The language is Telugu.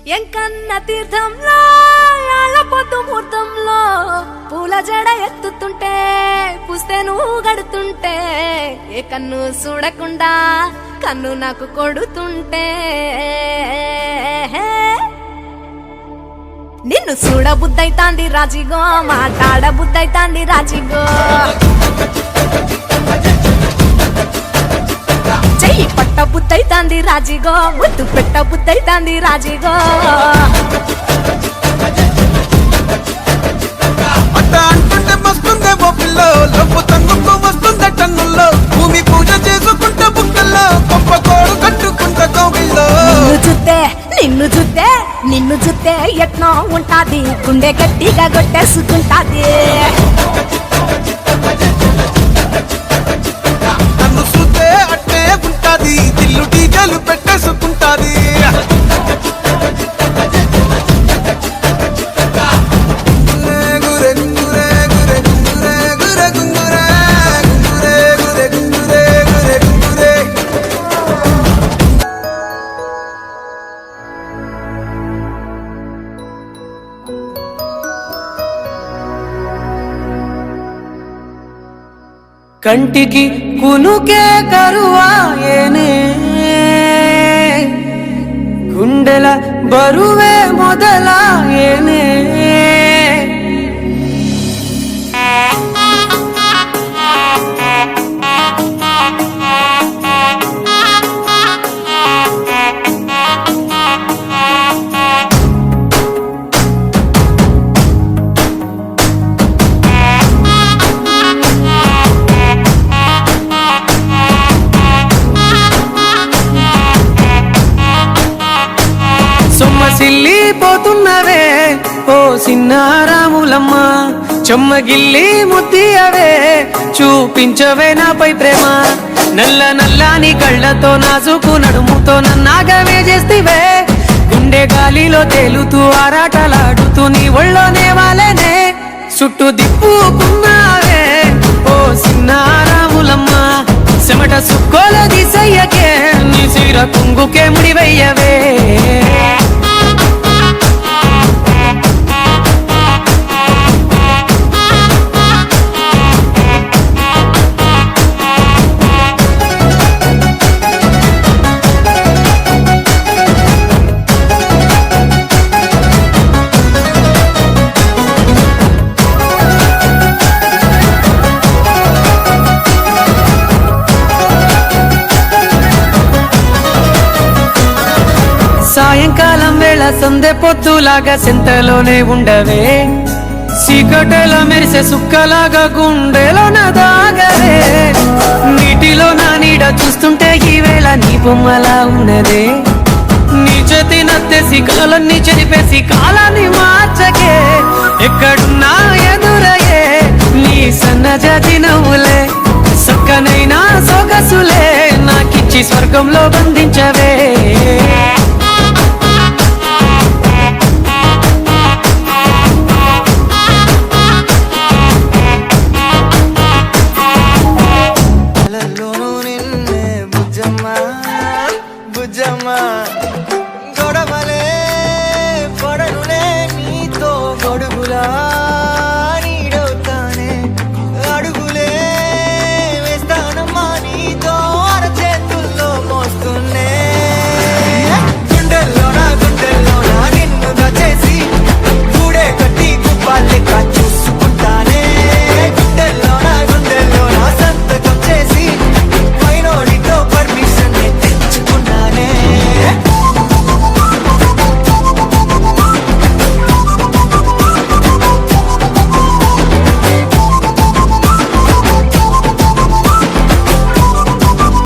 ఎంకన్న తీర్థంలో పొద్దు ముహూర్తంలో పూల జడ ఎత్తుతుంటే పుస్తే నువ్వు గడుతుంటే ఏ కన్ను చూడకుండా కన్ను నాకు కొడుతుంటే నిన్ను చూడబుద్దైతాంది రాజిగో మాట్లాడబుద్దైతాంది రాజిగో చెయ్యి పట్ట బుద్దైతాంది రాజిగో ముద్దు పెట్ట బుద్దైతాంది రాజిగో అంటుంటే మస్తుందేమో పిల్లో లబ్బు తన్నుకు వస్తుందే టన్నుల్లో భూమి పూజ చేసుకుంటే బుక్కల్లో గొప్ప కోడు కట్టుకుంటే కోవిల్లో నిన్ను చూస్తే ఎట్నో ఉంటాది గుండె గట్టిగా కొట్టేసుకుంటాది నన్ను చూస్తే అట్టే ఉంటాది దిల్లు డీజలు పెట్టేసుకుంటాది కంటికి కునుకే కరువాయేనే గుండెల బరువే మొదలాయేనే సొమ్మసిల్లిపోతున్నవే ఓ సిన్నారాములమ్మ చెమ్మగిల్లి ముద్దియవే చూపించవే నాపై ప్రేమ నల్ల నల్లాని కళ్ళతో నాజుకు నడుముతో నన్నాగవే చేస్తివే గుండె గాలిలో తేలుతూ ఆరాటలాడుతూ నీ ఒళ్ళోనే వాలేనే చుట్టూ దిప్పుకున్నావే ఓ సిన్నారాములమ్మ చెమట సుక్కోల దిశయ్యకే నీ సిర కుంగుకే ముడివయ్యవే సాయంకాలం వేళ సందె పొత్తులాగా సెంతలోనే ఉండవే సీకటెల మెరిసే సుక్కలాగా గుండెలో దాగవే నీటిలో నా నీడ చూస్తుంటే ఈ వేళ నీ బొమ్మలా ఉన్నదే నీ చేతి నత్తేసి కలలన్నీ చెరిపేసి కాలాన్ని మార్చకే ఎక్కడున్నా ఎదురయ్యే నీ సన్నజాతి నవ్వులే సక్కనైనా సొగసులే నాకిచ్చి స్వర్గంలో బంధించవే